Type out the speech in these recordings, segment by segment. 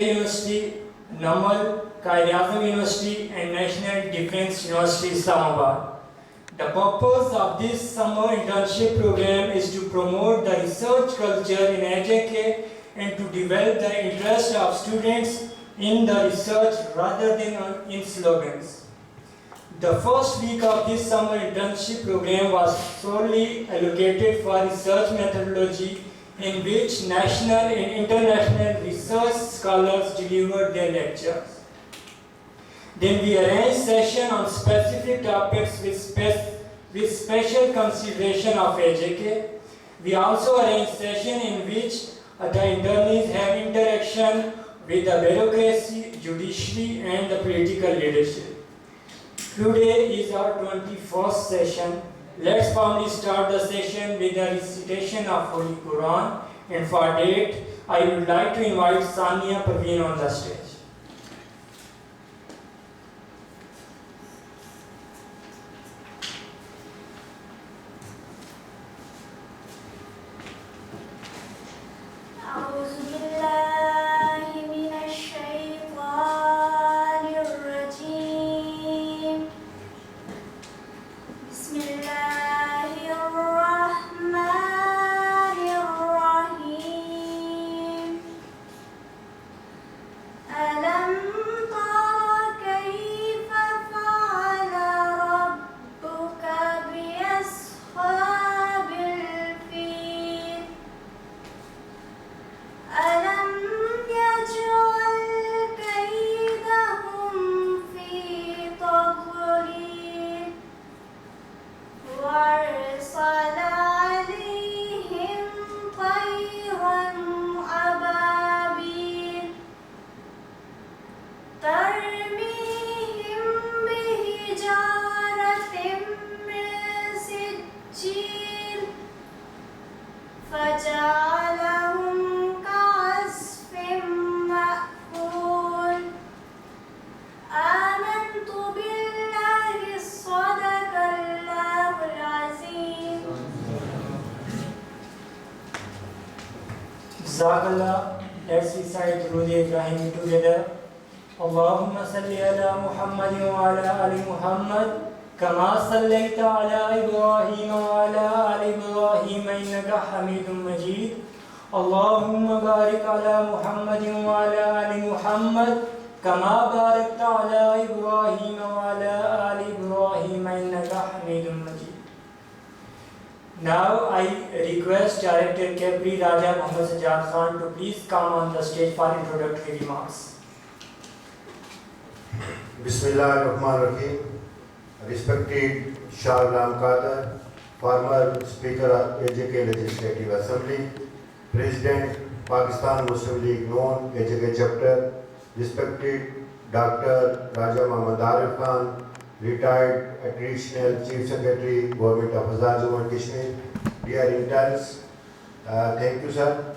University, Namal, Quaid-e-Azam University and National Defence University, Islamabad. The purpose of this summer internship program is to promote the research culture in AJK and to develop the interest of students in the research rather than in slogans. The first week of this summer internship program was solely allocated for research methodology, in which national and international research scholars delivered their lectures. Then we arranged sessions on specific topics with special consideration of AJK. We also arranged sessions in which the internees have interaction with the bureaucracy, judiciary and the political leadership. Today is our 21st session. Let's formally start the session with the recitation of Holy Quran, and for that, I would like to invite Sania Parveen on the stage. Jazakallah. Let's recite Durud Ibrahim together. Allahumma salli ala Muhammadin wa ala ali Muhammad kama sallaita ala Ibrahim wa ala ali Ibrahim innaka Hamidum Majid. Allahumma barik ala Muhammadin wa ala ali Muhammad kama barakta ala Ibrahim wa ala ali Ibrahim innaka Hamidum Majid. Now I request Director Capri Raja Muhammad Sajjad Khan to please come on the stage for introductory remarks. Bismillahirrahmanirrahim. Respected Shah Ghulam Qadir, former Speaker of AJK Legislative Assembly, President Pakistan Muslim League known AJK Chapter, respected Dr. Raja Muhammad Arif Khan, retired additional Chief Secretary, Government of Azad Jammu and Kashmir, dear interns, thank you sir.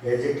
AJK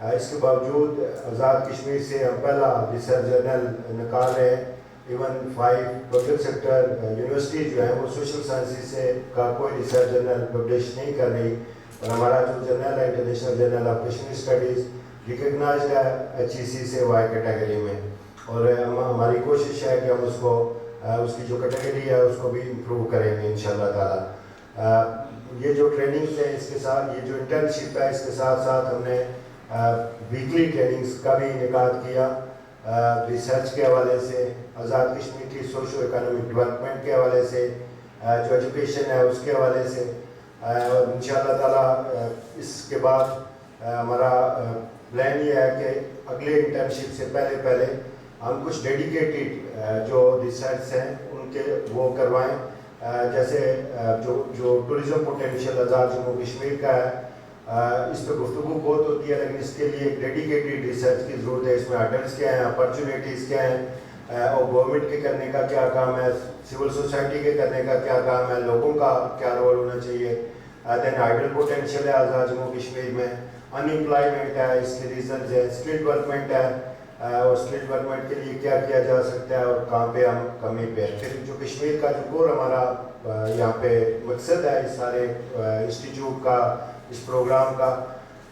اس کے باوجود آزاد کشمیر سے ہم پہلا research general نکال رہے ہیں. Even 5 public sector university جو ہیں وہ سوشل سائنسز سے کا کوئی ریسرچ جرنل پبلش نہیں کر رہی, اور ہمارا جو جرنل ہے international journal of Kashmir studies recognised ہے HEC سے وائی کیٹیگری میں, اور ہماری کوشش ہے کہ ہم اس کو اس کی جو کیٹیگری ہے اس کو بھی امپروو کریں گے انشاءاللہ تعالیٰ. یہ جو ٹریننگز ہیں اس کے ساتھ, یہ جو انٹرنشپ ہے اس کے ساتھ ساتھ ہم نے ویکلی ٹریننگز کا بھی انعقاد کیا ریسرچ کے حوالے سے, آزاد کشمیر کی سوشو اکنامک ڈیولپمنٹ کے حوالے سے, جو ایجوکیشن ہے اس کے حوالے سے, اور انشاءاللہ تعالیٰ اس کے بعد ہمارا پلان یہ ہے کہ اگلے انٹرنشپ سے پہلے ہم کچھ ڈیڈیکیٹڈ جو ریسرچ ہیں ان کے وہ کروائیں, جیسے جو ٹورزم پوٹینشیل آزاد جموں کشمیر کا ہے, اس پہ گفتگو بہت ہوتی ہے, لیکن اس کے لیے ایک ڈیڈیکیٹڈ ریسرچ کی ضرورت ہے. اس میں ہرڈلس کیا ہیں, اپرچونیٹیز کیا ہیں, اور گورنمنٹ کے کرنے کا کیا کام ہے, سول سوسائٹی کے کرنے کا کیا کام ہے, لوگوں کا کیا رول ہونا چاہیے. دین ہائیڈل پوٹینشیل ہے آزاد جموں کشمیر میں, ان امپلائمنٹ ہے, اس کے ریزنز ہے, اسکل ڈیولپمنٹ ہے, اور اسکل ڈیولپمنٹ کے لیے کیا کیا جا سکتا ہے اور کہاں پہ ہم کمی پہ. پھر جو کشمیر کا جو کور ہمارا یہاں پہ مقصد ہے اس سارے انسٹیٹیوٹ کا, اس پروگرام کا,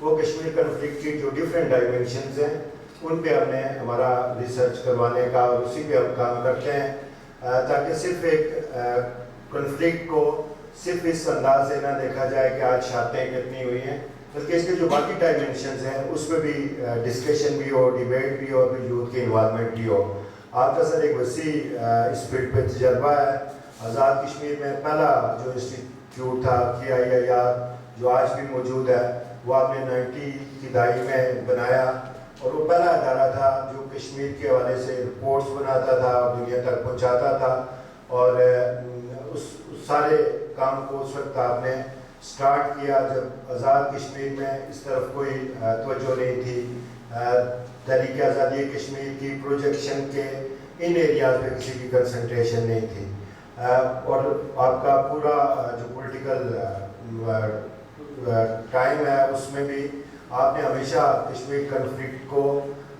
وہ کشمیر کنفلکٹ کی جو ڈفرینٹ ڈائمینشنز ہیں ان پہ ہم نے ہمارا ریسرچ کروانے کا, اور اسی پہ ہم کام کرتے ہیں, تاکہ صرف ایک کنفلکٹ کو صرف اس انداز سے نہ دیکھا جائے کہ آج شادیاں کتنی ہوئی ہیں, بلکہ اس کے جو باقی ڈائمینشنز ہیں اس میں بھی ڈسکشن بھی ہو, ڈیبیٹ بھی ہو, اور یوتھ کی انوالومنٹ بھی ہو. آپ کا سر ایک وسیع اس فیلڈ پہ تجربہ ہے. آزاد کشمیر میں پہلا جو انسٹیٹیوٹ تھا KIIR جو آج بھی موجود ہے, وہ آپ نے 90 کی دہائی میں بنایا, اور وہ پہلا ادارہ تھا جو کشمیر کے حوالے سے رپورٹس بناتا تھا اور دنیا تک پہنچاتا تھا. اور اس سارے کام کو اس وقت آپ نے سٹارٹ کیا جب آزاد کشمیر میں اس طرف کوئی توجہ نہیں تھی, تحریک آزادی کشمیر کی پروجیکشن کے ان ایریاز پہ کسی کی کنسنٹریشن نہیں تھی, اور آپ کا پورا جو پولیٹیکل ٹائم ہے اس میں بھی آپ نے ہمیشہ کشمیر کنفلکٹ کو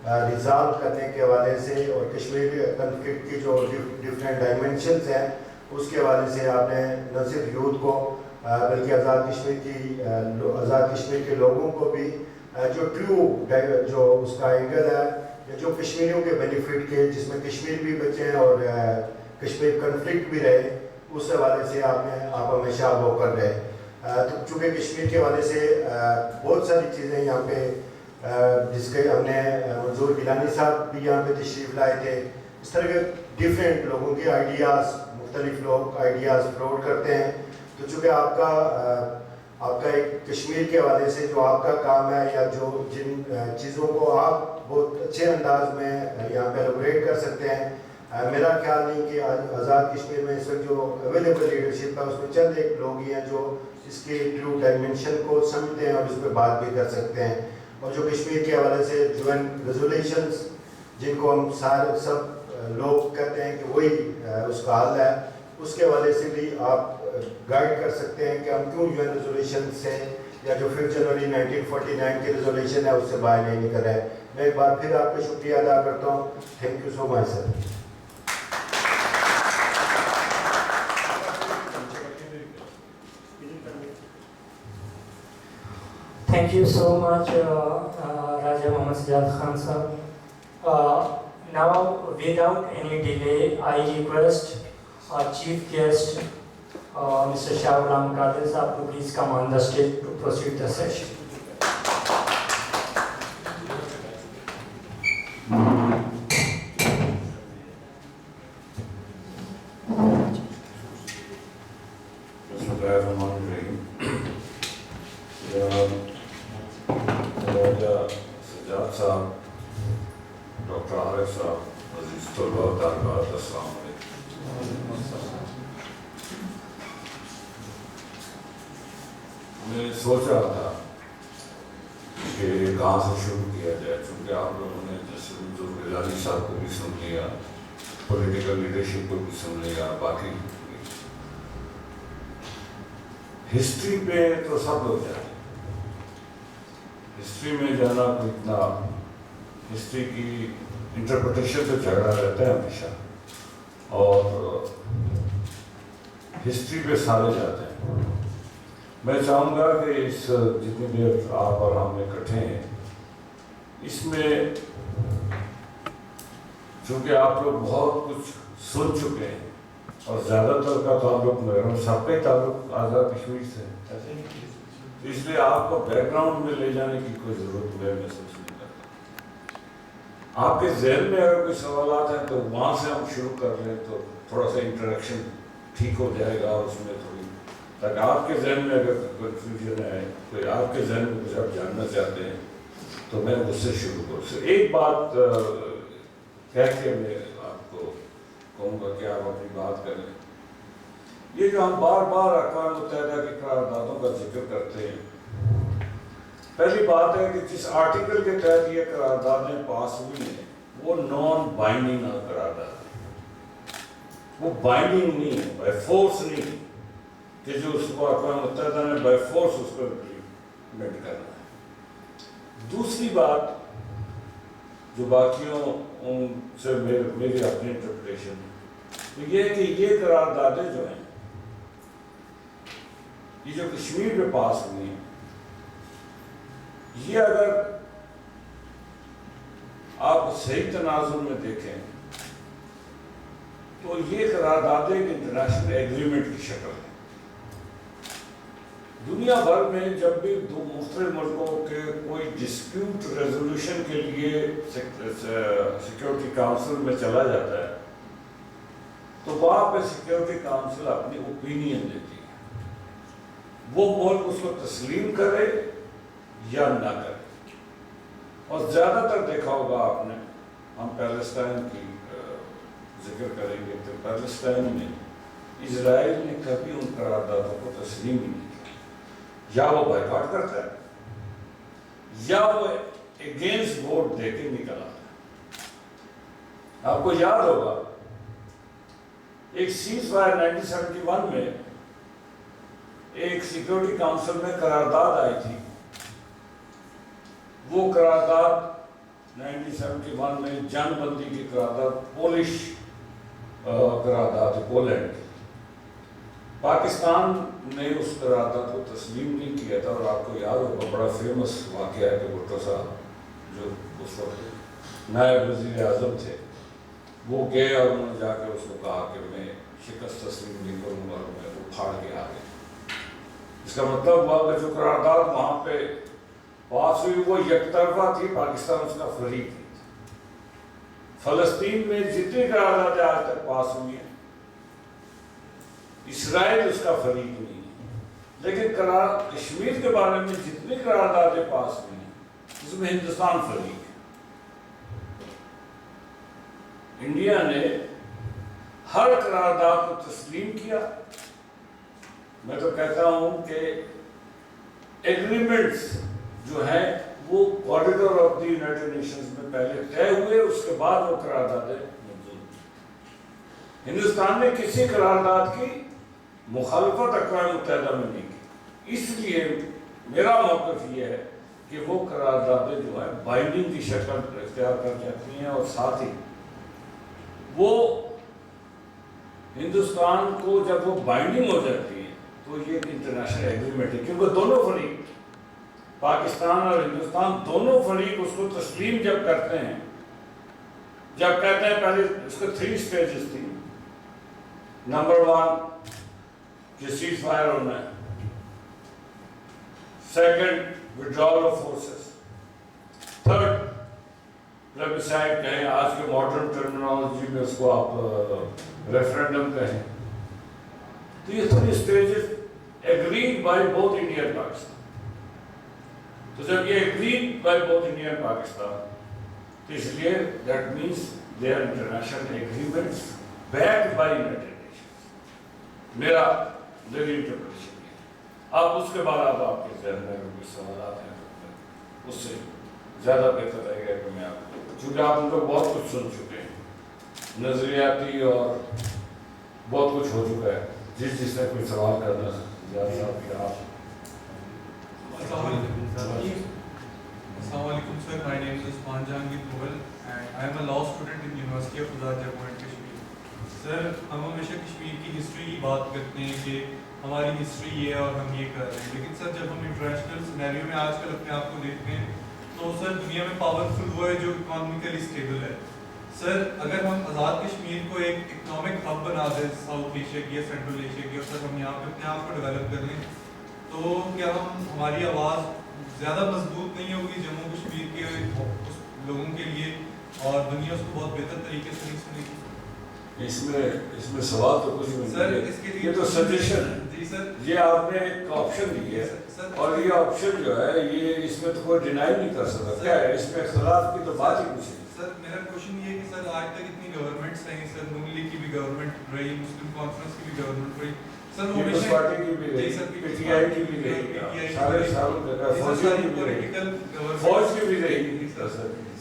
ریزالو کرنے کے حوالے سے, اور کشمیر کنفلکٹ کی جو ڈفرینٹ ڈائمینشنز ہیں اس کے حوالے سے آپ نے نہ صرف یوتھ کو بلکہ آزاد کشمیر کے لوگوں کو بھی جو ٹرو جو اس کا اینگل ہے, جو کشمیریوں کے بینیفٹ کے, جس میں کشمیر بھی بچیں اور کشمیر کنفلکٹ بھی رہے, اس حوالے سے آپ ہمیشہ وہ کر رہے. تو چونکہ کشمیر کے حوالے سے بہت ساری چیزیں یہاں پہ جس کے ہم نے منظور گیلانی صاحب بھی یہاں پہ تشریف لائے تھے, اس طرح کے ڈفرینٹ لوگوں کے آئیڈیاز, مختلف لوگ آئیڈیاز فلوٹ کرتے ہیں. تو چونکہ آپ کا ایک کشمیر کے حوالے سے جو آپ کا کام ہے, یا جو جن چیزوں کو آپ بہت اچھے انداز میں یہاں پہ ایلیبریٹ کر سکتے ہیں, میرا خیال نہیں کہ آزاد کشمیر میں اس وقت جو اویلیبل لیڈرشپ ہے اس میں چند ایک لوگ ہی ہیں جو اس کی ٹرو ڈائمینشن کو سمجھتے ہیں اور اس پہ بات بھی کر سکتے ہیں. اور جو کشمیر کے حوالے سے UN ریزولیشنز جن کو ہم سب لوگ کہتے ہیں کہ وہی اس کا حل ہے, اس کے حوالے سے بھی آپ گائیڈ کر سکتے ہیں کہ ہم کیوں UN ریزولیشن سے, یا جو 5 جنوری 1949 کی ریزولیشن ہے اس سے باہر نہیں نکل رہے. میں ایک بار پھر آپ کا شکریہ ادا کرتا ہوں. Thank you so much sir. Thank you so much, Raja Mohammad Sajjad Khan sir. Now, without any delay, I request our chief guest, Mr. Shah Ghulam Qadir sir, to please come on the stage to proceed the session. میں سوچ رہا تھا کہ کہاں سے شروع کیا جائے, چونکہ آپ لوگوں نے جیسے منظور گیلانی صاحب کو بھی سن لیا, پولیٹیکل لیڈرشپ کو بھی سن لیا, باقی ہسٹری پہ تو سب لوگ جاتے ہیں, ہسٹری میں جانا کوئی اتنا ہسٹری کی انٹرپریٹیشن پہ جھگڑا رہتا ہے ہمیشہ، اور ہسٹری پہ سارے جاتے ہیں۔ میں چاہوں گا کہ اس جتنی دیر آپ اور ہم اکٹھے ہیں، اس میں چونکہ آپ لوگ بہت کچھ سن چکے ہیں اور زیادہ تر کا تعلق میرا سب کا ہی تعلق آزاد کشمیر سے ہے، اس لیے آپ کو بیک گراؤنڈ میں لے جانے کی کوئی ضرورت میں محسوس نہیں کرتا۔ آپ کے ذہن میں اگر کوئی سوالات ہیں تو وہاں سے ہم شروع کر لیں تو تھوڑا سا انٹریکشن ٹھیک ہو جائے گا اس میں تھوڑی، تاکہ آپ کے ذہن میں اگر کنفیوژن ہے، کوئی آپ کے ذہن میں کچھ آپ جاننا چاہتے ہیں تو میں اس سے شروع کروں۔ ایک بات کہہ کے میں آپ کو کہوں گا کہ آپ اپنی بات کریں۔ یہ جو ہم بار بار اقوام متحدہ کی قراردادوں کا ذکر کرتے ہیں، پہلی بات ہے کہ جس آرٹیکل کے تحت یہ قراردادیں پاس ہوئی ہیں وہ نان بائنڈنگ قرارداد ہے، وہ بائنڈنگ نہیں ہے، بائی فورس نہیں ہے کہ جو اس کو اقوام متحدہ نے بائی فورس اس کو امپلیمنٹ کرنا ہے۔ دوسری بات جو باقیوں سے میری اپنی انٹرپریٹیشن ہے تو یہ ہے کہ یہ قراردادیں جو ہیں، یہ جو کشمیر میں پاس ہوئی ہیں، یہ اگر آپ صحیح تناظر میں دیکھیں تو یہ قراردادیں ایک انٹرنیشنل ایگریمنٹ کی شکل ہے۔ دنیا بھر میں جب بھی دو مختلف ملکوں کے کوئی ڈسپیوٹ ریزولوشن کے لیے سیکیورٹی کاؤنسل میں چلا جاتا ہے تو وہاں پہ سیکیورٹی کاؤنسل اپنی اوپینین دیتی ہے، وہ ملک اس کو تسلیم کرے یا نہ کرے۔ اور زیادہ تر دیکھا ہوگا آپ نے، ہم پیلسٹائن کی ذکر کریں گے تو پیلسٹائن میں اسرائیل نے کبھی ان قراردادوں کو تسلیم ہی نہیں کیا، یا وہ بائیکاٹ کرتا ہے یا وہ اگینسٹ ووٹ دے کے نکل آتا ہے۔ آپ کو یاد ہوگا ایک سیز فائر 1971 میں ایک سیکیورٹی کاؤنسل میں قرارداد آئی تھی، وہ قرارداد 1971 میں جنگ بندی کی قرارداد پولش قرارداد پولینڈ کی۔ پاکستان نے اس قرارداد کو تسلیم نہیں کیا تھا، اور آپ کو یاد ہوگا بڑا فیمس واقعہ ہے کہ بھٹو صاحب جو اس وقت نائب وزیر اعظم تھے، وہ گئے اور انہوں نے جا کے اس کو کہا کہ میں شکست تسلیم نہیں کروں گا، میں وہ پھاڑ کے آ گئے۔ اس کا مطلب ہوا کہ جو قرارداد وہاں پہ پاس ہوئی وہ یک طرفہ تھی، پاکستان اس کا فریق تھی۔ فلسطین میں جتنی قراردادیں آج تک پاس ہوئی ہیں، اسرائیل اس کا فریق نہیں ہے، لیکن کشمیر کے بارے میں جتنی قراردادیں پاس ہوئی ہیں اس میں ہندوستان فریق ہے۔ انڈیا نے ہر قرارداد کو تسلیم کیا۔ میں تو کہتا ہوں کہ ایگریمنٹس جو ہیں وہ corridor of the United nations میں پہلے طے ہوئے، اس کے بعد وہ قراردادیں منظور ہوئی۔ ہندوستان نے کسی قرارداد کی مخالفت اقوام متحدہ میں نہیں کی، اس لیے میرا موقف یہ ہے کہ وہ قراردادیں جو ہیں بائنڈنگ کی شکل اختیار کر جاتی ہیں، اور ساتھ ہی وہ ہندوستان کو جب وہ بائنڈنگ ہو جاتی ہیں تو یہ ایک انٹرنیشنل ایگریمنٹ ہے، کیونکہ دونوں فریق، پاکستان اور ہندوستان دونوں فریق اس کو تسلیم جب کرتے ہیں، جب کہتے ہیں پہلے اس کو 3 سٹیجز تھی۔ نمبر 1 کہ سیز فائر ہونا ہے، second withdrawal of forces، third plebiscite کہیں، آج کے ماڈرن ٹرمینالوجی میں اس کو آپ ریفرینڈم کہیں۔ تو یہ 3 stages agreed by both India and Pakistan۔ تو جب یہ agreed by both India and Pakistan تو اس لیے that means they are international agreements backed by United Nations۔ میری انٹرپریشن ہے۔ اب اس کے بعد آپ کے ذہن میں کوئی سوالات ہیں تو اس سے زیادہ بہتر رہے گا کہ میں آپ کو، چونکہ آپ ان کو بہت کچھ سن چکے ہیں، نظریاتی اور بہت کچھ ہو چکا ہے۔ جس نے کوئی سوال کرنا زیادہ صاحب کیا آپ Assalamu alaikum sir, my name is Usman Jahangir Mughal and I am a law student in University of Azad Jammu and Kashmir. سر ہم ہمیشہ کشمیر کی ہسٹری کی بات کرتے ہیں کہ ہماری ہسٹری یہ ہے اور ہم یہ کر رہے ہیں، لیکن سر جب ہم انٹرنیشنل سینیریو میں آج کل اپنے آپ کو دیکھتے ہیں تو سر دنیا میں پاورفل وہ ہے جو اکانومیکلی اسٹیبل ہے. سر اگر ہم آزاد کشمیر کو ایک اکنامک ہب بنا دیں ساؤتھ ایشیا کی یا سینٹرل ایشیا کی اور سر ہم یہاں پہ اپنے آپ کو ڈیولپ کر لیں تو کیا ہماری آواز زیادہ مضبوط نہیں ہوگی جموں کشمیر کے اس لوگوں کے لیے اور دنیا اس کو بہت بہتر طریقے سے نہیں سنے گی؟ اس میں سوال تو کچھ نہیں سر اس کے لیے یہ تو سجیشن ہے. جی سر یہ آپ نے ایک آپشن دی ہے اور یہ آپشن جو ہے یہ اس میں تو کوئی ڈینائی نہیں کر سکتا. کیا ہے اس میں اختلاف کی تو بات ہی کچھ نہیں. سر میرا کوشچن یہ ہے کہ سر آج تک اتنی گورنمنٹس رہی سر، نون لیگ کی بھی گورنمنٹ رہی، مسلم کانفرنس کی بھی گورنمنٹ رہی سر، وہ پیپلز پارٹی کی بھی رہی، پی ٹی آئی کی بھی رہی، سارے ساروں فوج کی بھی رہی، فوج کی بھی رہی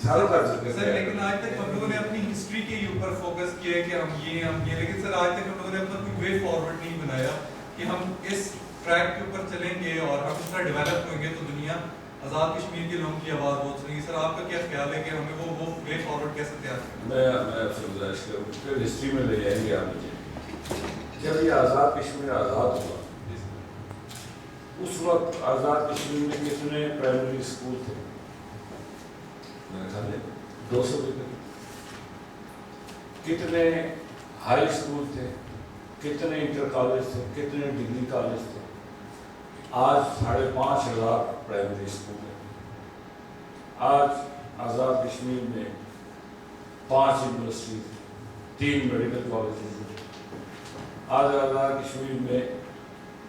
ساروں کا سر. لیکن آج تک ہم لوگوں نے اپنی ہسٹری کے اوپر فوکس کیا ہے کہ ہم یہ لیکن سر آج تک ہم لوگوں نے اپنا کوئی وے فارورڈ نہیں بنایا کہ ہم اس ٹریک کے اوپر چلیں گے اور ہم اس طرح ڈیولپ ہوئیں گے تو دنیا آزاد کشمیر کے لوگوں کی آواز بہت سنیں گی. سر آپ کا کیا خیال ہے کہ ہمیں وہ وے فارورڈ کیسے تیار کریں؟ میں گزارش کروں پھر ہسٹری میں لے جائیں گے آپ مجھے. جب یہ آزاد کشمیر آزاد ہوا اس وقت آزاد کشمیر میں کتنے پرائمری اسکول تھے؟ میرے خیال میں 200 کے قریب. کتنے ہائی اسکول تھے، کتنے انٹر کالج تھے، کتنے ڈگری کالج تھے؟ آج 5,500 پرائمری اسکول ہیں. آج آزاد کشمیر میں 5 یونیورسٹی، 3 میڈیکل کالجز ہیں. آج آزاد کشمیر میں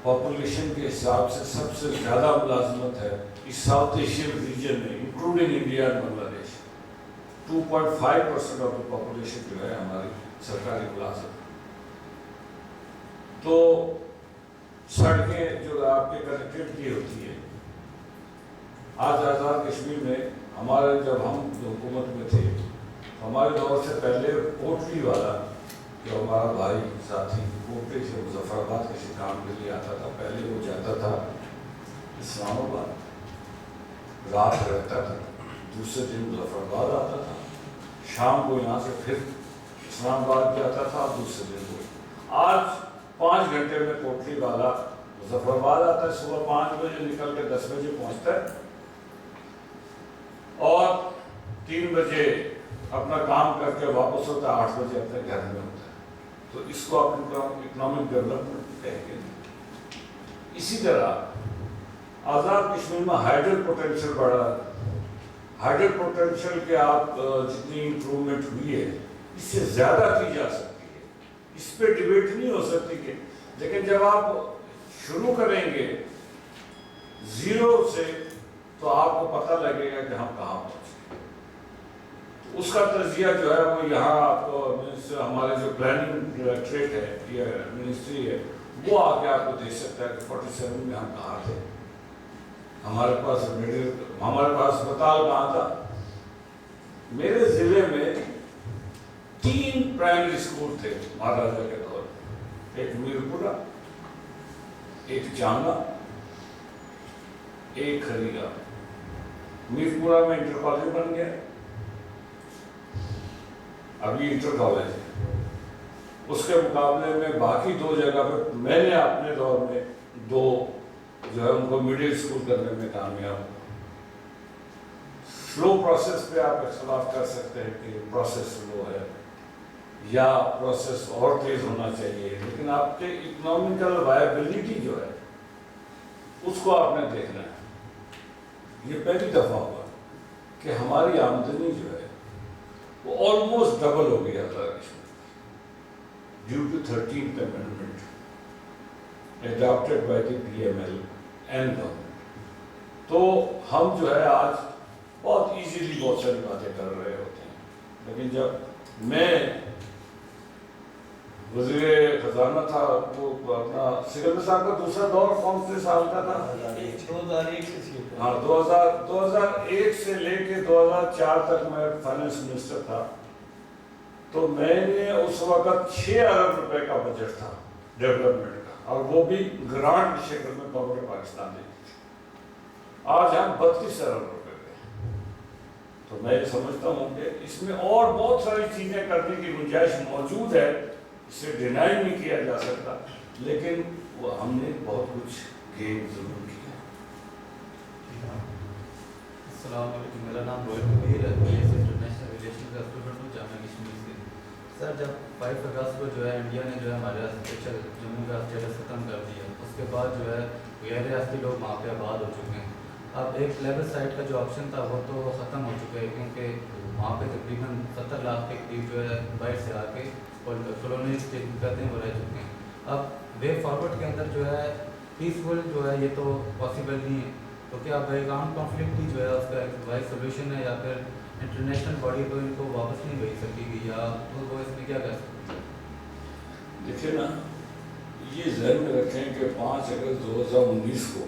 پاپولیشن کے حساب سے سب سے زیادہ ملازمت ہے اس ساؤتھ ایشین ریجن میں انکلوڈنگ انڈیا اور بنگلہ دیش. 2.5% آف دا پاپولیشن جو ہے ہماری سرکاری ملازمت. تو سڑکیں جو آپ کے کنیکٹیوٹی ہوتی ہے آج آزاد کشمیر میں ہمارے جب ہم حکومت میں تھے ہمارے دور سے پہلے کوٹلی والا جو ہمارا بھائی ساتھی کوٹلی سے مظفر آباد کسی کام کے لیے آتا تھا، پہلے وہ جاتا تھا اسلام آباد، رات رہتا تھا، دوسرے دن مظفر آباد آتا تھا، شام کو یہاں سے پھر اسلام آباد جاتا تھا، دوسرے دن کو. آج 5 گھنٹے میں کوٹلی والا مظفر آباد آتا ہے، صبح 5 بجے نکل کے 10 بجے پہنچتا ہے اور 3 بجے اپنا کام کر کے واپس ہوتا ہے، 8 بجے اپنے گھر میں ہوتا ہے. تو اس کو آپ اکنامک ڈیولپمنٹ کہیں گے. اسی طرح آزاد کشمیر میں ہائیڈل پوٹینشیل بڑھا. ہائیڈل پوٹینشیل کے آپ جتنی امپروومنٹ ہوئی ہے اس سے زیادہ کی جا سکتی ہے، اس پہ ڈیبیٹ نہیں ہو سکتی کہ، لیکن جب آپ شروع کریں گے زیرو سے تو آپ کو پتہ لگے گا کہ ہم کہاں پہنچے. اس کا تجزیہ جو ہے وہ یہاں آپ کو ہمارے جو پلاننگ ڈائریکٹریٹ ہے یا منسٹری ہے وہ آ کے آپ کو دیکھ سکتا ہے کہ 47 میں ہم کہاں تھے، ہمارے پاس اسپتال کہاں تھا. میرے ضلع میں 3 پرائمری اسکول تھے مہاراجہ کے دور میں، ایک میرپورہ، ایک چانگا، ایک کھریگا. میرپورہ میں انٹر کالج بن گیا، ابھی انٹر کالج ہے. اس کے مقابلے میں باقی 2 جگہ پہ میں نے اپنے دور میں 2 جو ہے ان کو مڈل اسکول کرنے میں کامیاب ہوں. سلو پروسیس پہ آپ اختلاف کر سکتے ہیں کہ پروسیس سلو ہے یا پروسیس اور تیز ہونا چاہیے، لیکن آپ کے اکنامیکل وائبلٹی جو ہے اس کو آپ نے دیکھنا ہے. یہ پہلی دفعہ ہوا کہ ہماری آمدنی جو ہے وہ آلموسٹ ڈبل ہو گیا تھا due to 13th amendment adopted by the PML and government. تو ہم جو ہے آج بہت ایزیلی بہت ساری باتیں کر رہے ہوتے ہیں، لیکن جب میں وزیر خزانہ تھا وہ اپنا سکندر صاحب کا دوسرا دور کون سے سال کا تھا؟ 2001 سے. ہاں 2001 سے لے کے 2004 تک میں فائنانس منسٹر تھا. تو میں نے اس وقت 6 ارب روپے کا بجٹ تھا ڈیولپمنٹ کا، اور وہ بھی گرانٹ کی شکل میں گورنمنٹ پاکستان نے. آج ہم 32 ارب روپے پہ. تو میں یہ سمجھتا ہوں کہ اس میں اور بہت ساری چیزیں کرنے کی گنجائش موجود ہے، اسے ڈینائی نہیں کیا جا سکتا، لیکن وہ ہم نے بہت کچھ گین ضرور کیا۔ السلام علیکم، میرا نام روہت کبیر ہے، میں انٹرنیشنل ریلیشن کا اسٹوڈنٹ ہوں جامعہ کشمیر سے۔ سر جب 5 اگست کو جو ہے انڈیا نے جو ہے ہمارے جموں کا اسٹیٹس ختم کر دیا، اس کے بعد جو ہے غیر ریاستی لوگ وہاں پہ آباد ہو چکے ہیں۔ اب ایک لیبل سائٹ کا جو آپشن تھا وہ تو ختم ہو چکا ہے، کیونکہ وہاں پہ تقریباً 70 لاکھ کے قریب جو ہے باہر سے آ کے کالونی اسٹیٹ کہتے ہیں وہ رہ چکے ہیں۔ اب وے فارورڈ کے اندر جو ہے پیسفل جو ہے یہ تو پاسبل نہیں ہے، تو کیا بیک گراؤنڈ کانفلکٹ ہی جو ہے اس کا ایک واحد سولوشن ہے، یا پھر انٹرنیشنل باڈی کو ان کو واپس نہیں بھیج سکے گی، یا وہ اس میں کیا کر سکتے ہیں؟ دیکھیں نا، یہ ذہن میں رکھیں کہ 5 اگست 2019 کو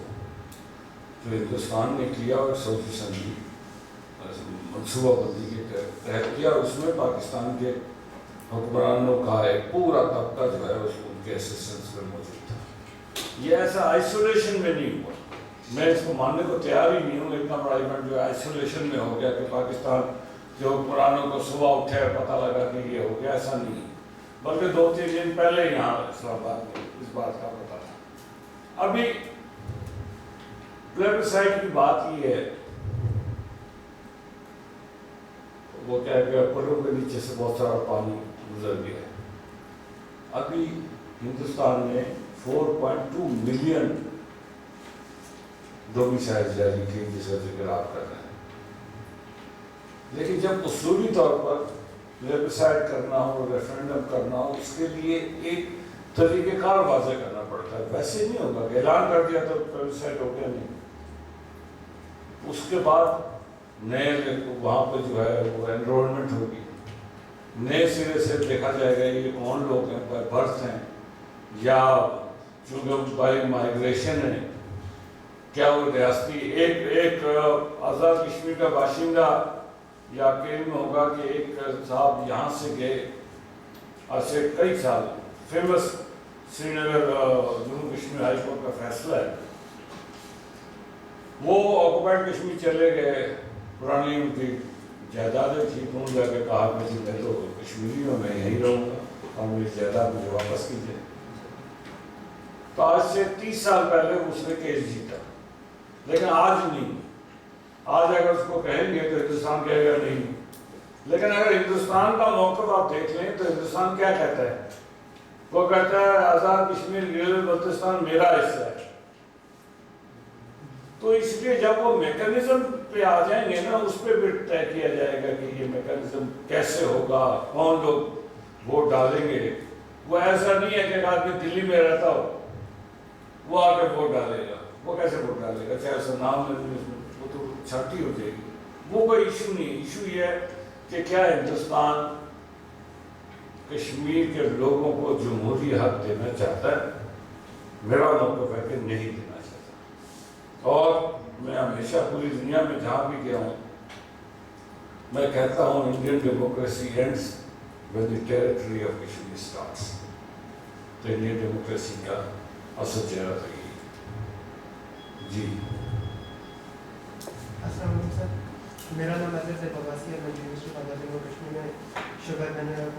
جو ہندوستان نے کیا اور سعودی اسمبلی منصوبہ بندی کے تحت کیا، اس میں پاکستان کے حکمرانوں کا ایک پورا طبقہ جو ہے ان کے اسسٹنس میں موجود تھا۔ یہ ایسا آئسولیشن میں نہیں ہوا، میں اس کو ماننے کو تیار ہی نہیں ہوں۔ اتنا بڑا ایونٹ جو ہے آئسولیشن میں ہو گیا کہ پاکستان کے حکمرانوں کو صبح اٹھے اور پتہ لگا کہ یہ ہو گیا، ایسا نہیں ہے، بلکہ 2-3 دن پہلے یہاں اسلام آباد میں اس بات کا پتہ تھا۔ ابھی پلیبسائٹ کی بات یہ ہے، وہ کہہ گیا پلوں کے نیچے سے بہت سارا پانی گزر گیا ہے۔ ابھی ہندوستان نے 4.2 ملین ڈومیسائل جاری کی، جس کا ذکر آپ کر رہے ہیں، لیکن جب اصولی طور پر پلیبسائٹ کرنا ہو، ریفرینڈم کرنا ہو، اس کے لیے ایک طریقہ کار واضح کرنا پڑتا ہے۔ ویسے نہیں ہوگا کہ اعلان کر دیا تو پلیبسائٹ ہو گیا، نہیں۔ اس کے بعد نئے وہاں پہ جو ہے وہ انرولمنٹ ہوگی، نئے سرے سے دیکھا جائے گا یہ کون لوگ ہیں، بائی برتھ ہیں یا چونکہ بائی مائیگریشن ہے، کیا وہ ریاستی ایک آزاد کشمیر کا باشندہ، یا کہیں ہوگا کہ ایک صاحب یہاں سے گئے ایسے کئی سال، فیمس سری نگر جموں کشمیر ہائی کورٹ کا فیصلہ ہے، وہ آکوپائڈ کشمیر چلے گئے، پرانی ان کی جائیدادیں تھیں، تو جا کے کہا کہ میں تو کشمیری ہوں، میں یہیں رہوں گا اور میری جائیداد مجھے واپس کیجیے۔ تو آج سے 30 سال پہلے اس نے کیس جیتا، لیکن آج نہیں۔ آج اگر اس کو کہیں گے تو ہندوستان کہے گا نہیں، لیکن اگر ہندوستان کا موقف آپ دیکھ لیں تو ہندوستان کیا کہتا ہے؟ وہ کہتا ہے آزاد کشمیر گلگت بلتستان میرا حصہ ہے۔ تو اس لیے جب وہ میکانزم پہ آ جائیں گے نا، اس پہ بھی طے کیا جائے گا کہ یہ میکانزم کیسے ہوگا، کون لوگ ووٹ ڈالیں گے۔ وہ ایسا نہیں ہے کہ ایک آدمی دلی میں رہتا ہو وہ آ کے ووٹ ڈالے گا، وہ کیسے ووٹ ڈالے گا؟ چاہے اس کا نام ہے، وہ تو چھٹی ہو جائے گی۔ وہ کوئی ایشو نہیں، ایشو یہ ہے کہ کیا ہندوستان کشمیر کے لوگوں کو جمہوری حق دینا چاہتا ہے؟ میرا موقف ہے کہ نہیں دینا چاہتا، اور میں ہمیشہ پوری دنیا میں جہاں بھی گیا ہوں میں کہتا ہوں Indian democracy ends when the territory of Kashmir starts۔ تو انڈین ڈیموکریسی کا اصل چہرہ تو یہ جی۔ السلام علیکم سر، میرا نام اظہر سے عباسی ہے، میں یونیورسٹی آف جموں کشمیر میں شوگر بینر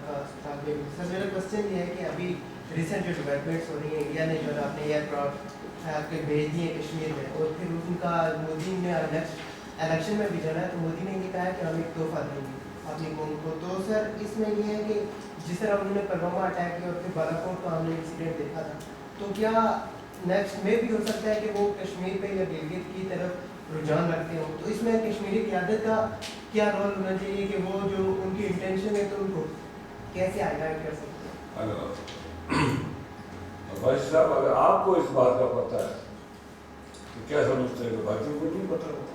کا طالب علم۔ سر میرا کوشچن یہ ہے کہ ابھی ریسنٹ جو ڈیولپمنٹس ہو رہی ہیں، انڈیا نے جو ہے اپنے ایئر کرافٹ کے بھیج دیے کشمیر میں، اور پھر ان کا مودی نے الیکشن میں بھی جانا ہے، تو مودی نے یہ کہا ہے کہ ہم ایک تحفہ دیں گے اپنی قوم کو۔ تو سر اس میں یہ ہے کہ جس طرح انہوں نے پلوامہ اٹیک کیا اور پھر بالاکوٹ کا ہم نے انسیڈنٹ دیکھا تھا، تو کیا نیکسٹ میں بھی ہو سکتا ہے کہ وہ کشمیر پہ یا گلگت کی طرف رجحان رکھتے ہوں؟ تو اس میں کشمیری قیادت کا کیا رول ہونا چاہیے کہ وہ جو ان کی انٹینشن ہے تو ان کو کیسے ہائی لائٹ کر سکتے ہیں؟ بھائی صاحب، اگر آپ کو اس بات کا پتہ ہے تو کیا سمجھتے ہیں کہ باقیوں کو نہیں پتہ ہوگا؟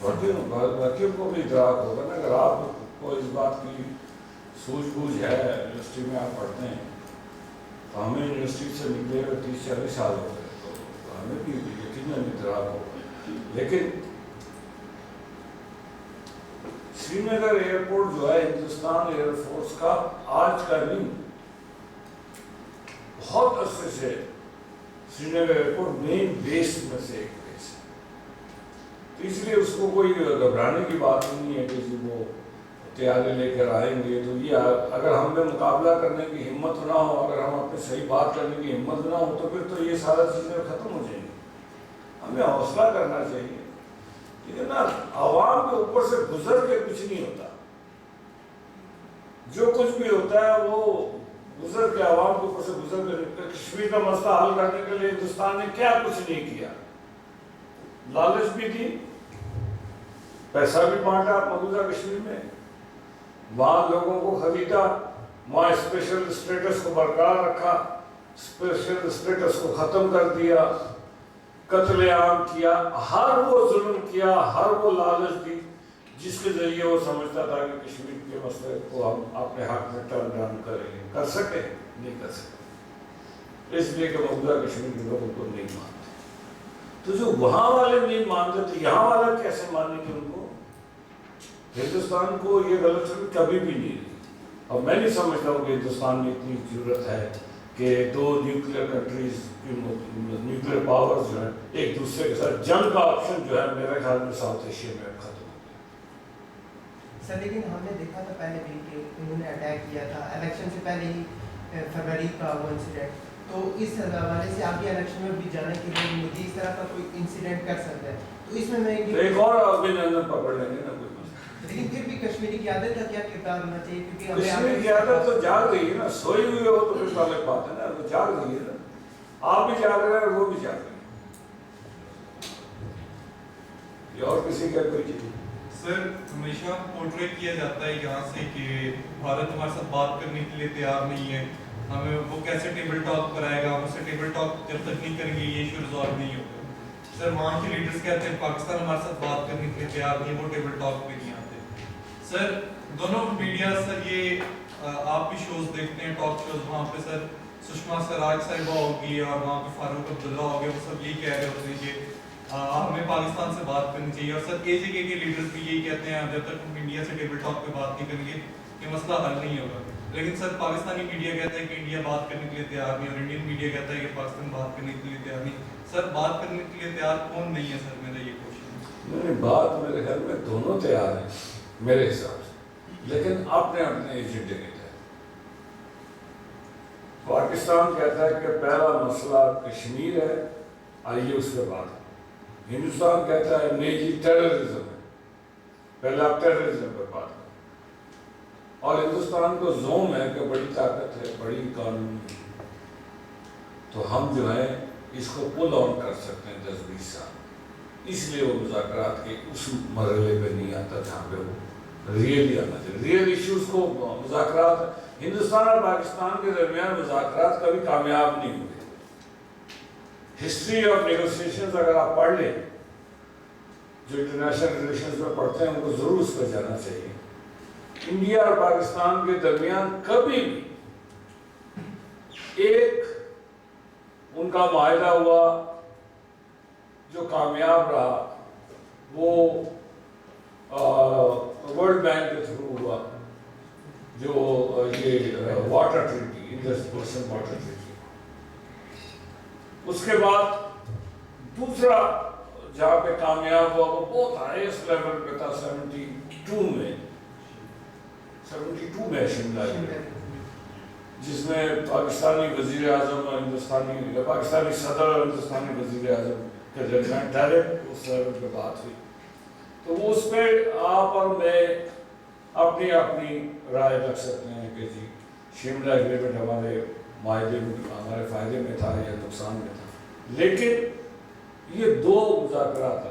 باقیوں کو بھی ادراک ہوگا نا۔ اگر آپ کو اس بات کی سوجھ بوجھ ہے، یونیورسٹی میں آپ پڑھتے ہیں، تو ہمیں یونیورسٹی سے نکلے ہوئے 30-40 سال ہو گئے، تو ہمیں بھی یقیناً ادراک ہوگا۔ لیکن سری نگر ایئرپورٹ جو ہے ہندوستان ایئر فورس کا آج کا نہیں، بہت عرصے سے سری نگر ایئرپورٹ مین بیس میں سے ایک بیس ہے۔ تو اس لیے اس کو کوئی گھبرانے کی بات نہیں ہے کہ جی وہ تیاری لے کر آئیں گے. تو یہ اگر ہم میں مقابلہ کرنے کی ہمت نہ ہو, اگر ہم اپنے صحیح بات کرنے کی ہمت نہ ہو, تو پھر تو یہ سارا چیزیں ختم ہو جائیں گی. ہمیں حوصلہ کرنا چاہیے. ٹھیک ہے نا, عوام کے اوپر سے گزر کے کچھ نہیں ہوتا. جو کچھ بھی ہوتا ہے وہ گزر کے عوام کے اوپر سے گزر کے. کشمیر کا مسئلہ حل کرنے کے لیے ہندوستان نے کیا کچھ نہیں کیا. لالچ بھی دی, پیسہ بھی بانٹا مقبوضہ کشمیر میں, وہاں لوگوں کو خریدا, وہاں اسپیشل اسٹیٹس کو برقرار رکھا, اسپیشل اسٹیٹس کو ختم کر دیا, قتل عام کیا, ہر وہ ظلم کیا, ہر وہ لالچ دی جس کے ذریعے وہ سمجھتا تھا کہ کشمیر کے مسئلے کو ہم اپنے حق میں ٹرن ڈاؤن کریں گے. کر سکے نہیں کر سکے, اس لیے کہ مقبوضہ کشمیر کے لوگوں کو نہیں مانتے. تو جو وہاں والے نہیں مانتے تو یہاں والا کیسے مانیں گے ان کو؟ ہندوستان کو یہ غلط فہمی کبھی بھی نہیں رہی. اور میں نہیں سمجھتا ہوں کہ ہندوستان میں اتنی ضرورت ہے کہ دو نیوکلیر کنٹریز نیوکلیر پاورز جو ہیں ایک دوسرے کے ساتھ جنگ کا آپشن جو ہے میرے خیال میں ساؤتھ ایشیا میں ختم ہو گیا. سر لیکن ہم نے دیکھا تھا پہلے بھی کہ انہوں نے اٹیک کیا تھا الیکشن سے پہلے ہی, فروری کا وہ انسیڈنٹ. تو اس حوالے سے آپ کے الیکشن میں بھی جانے کے لیے مجھے اس طرح کا کوئی انسیڈنٹ کر سکتا ہے. تو اس میں ایک اور ابھینندن پکڑ لیں گے نا کوئی مسئلہ. لیکن پھر بھی کشمیری قیادت کا کیا کردار ہونا چاہیے؟ کیونکہ کشمیر کی عادت تو جاگ رہی ہے نا, سوئی ہوئی ہو تو پھر تو الگ بات ہے نا, وہ جاگ رہی ہے نا. آپ بھی جاگ رہے ہیں, وہ بھی جاگ رہے ہیں. یہ اور کسی کا کوئی چیز. سر ہمیشہ پورٹریٹ کیا جاتا ہے یہاں سے کہ بھارت ہمارے ساتھ بات کرنے کے لیے تیار نہیں ہے, ہمیں وہ کیسے ٹیبل ٹاک کرائے گا, ہم اسے ٹیبل ٹاک جب تک نہیں کریں گے یہ ایشو ریزالو نہیں ہوگا. سر وہاں کے لیڈرز کہتے ہیں پاکستان ہمارے ساتھ بات کرنے کے لیے تیار نہیں ہے, وہ ٹیبل ٹاک پہ نہیں آتے. سر دونوں میڈیا سر یہ آپ بھی شوز دیکھتے ہیں, ٹاک شوز, وہاں پہ سر سشما سوراج صاحبہ ہوگی اور وہاں پہ فاروق عبداللہ ہو گئے, وہ سب یہی کہہ رہے ہوتے ہیں کہ ہمیں پاکستان سے بات کرنی چاہیے. اور سر اے جے کے لیڈرز بھی یہی کہتے ہیں جب تک ہم انڈیا سے ٹیبل ٹاک پہ بات نہیں کریں گے یہ مسئلہ حل نہیں ہوگا. لیکن سر پاکستانی میڈیا کہتا ہے کہ انڈیا بات کرنے کے لیے تیار نہیں, اور انڈین میڈیا کہتا ہے کہ پاکستان بات کرنے کے لیے تیار نہیں. سر بات کرنے کے لیے تیار کون نہیں ہے؟ سر میرا یہ کوشچن نہیں, بات میرے خیال میں دونوں تیار ہیں میرے حساب سے, لیکن اپنے اپنے ایجنڈے کے تحت. پاکستان کہتا ہے کہ پہلا مسئلہ کشمیر ہے, آئیے اس پہ بات. ہندوستان کہتا ہے نہیں جی ٹیررزم ہے, پہلے آپ ٹیررزم پہ بات کریں. اور ہندوستان کو زوم ہے کہ بڑی طاقت ہے, بڑی قانون ہے, تو ہم جو ہے اس کو پل آن کر سکتے ہیں 10-20 سال. اس لیے وہ مذاکرات کے اس مرحلے پہ نہیں آتا جہاں پہ وہ ریئلی آنا چاہیے. ریئل ایشوز کو مذاکرات, ہندوستان اور پاکستان کے درمیان مذاکرات کبھی کامیاب نہیں ہوئے. ہسٹری آف نیگوسیشنز اگر آپ پڑھ لیں, جو انٹرنیشنل ریلیشنز میں پڑھتے ہیں ان کو ضرور اس پہ جانا چاہیے. انڈیا اور پاکستان کے درمیان کبھی بھی ایک ان کا معاہدہ ہوا جو کامیاب رہا, وہ ورلڈ بینک کے تھرو ہوا, جو یہ water treaty, Indus person water treaty. اس کے بعد دوسرا جہاں پہ کامیاب ہوا وہ بہت ہائیسٹ لیول پہ تھا 72 میں شملہ, جس میں پاکستانی وزیر اعظم اور پاکستانی صدر اور ہندوستانی وزیر اعظم کے درمیان ڈائریکٹ اس لیول پہ بات ہوئی. تو وہ اس پہ آپ اور میں اپنی اپنی رائے رکھ سکتے ہیں کہ جی شملہ ایگریمنٹ ہمارے معاہدے میں ہمارے فائدے میں تھا یا نقصان میں تھا. لیکن یہ دو مذاکرات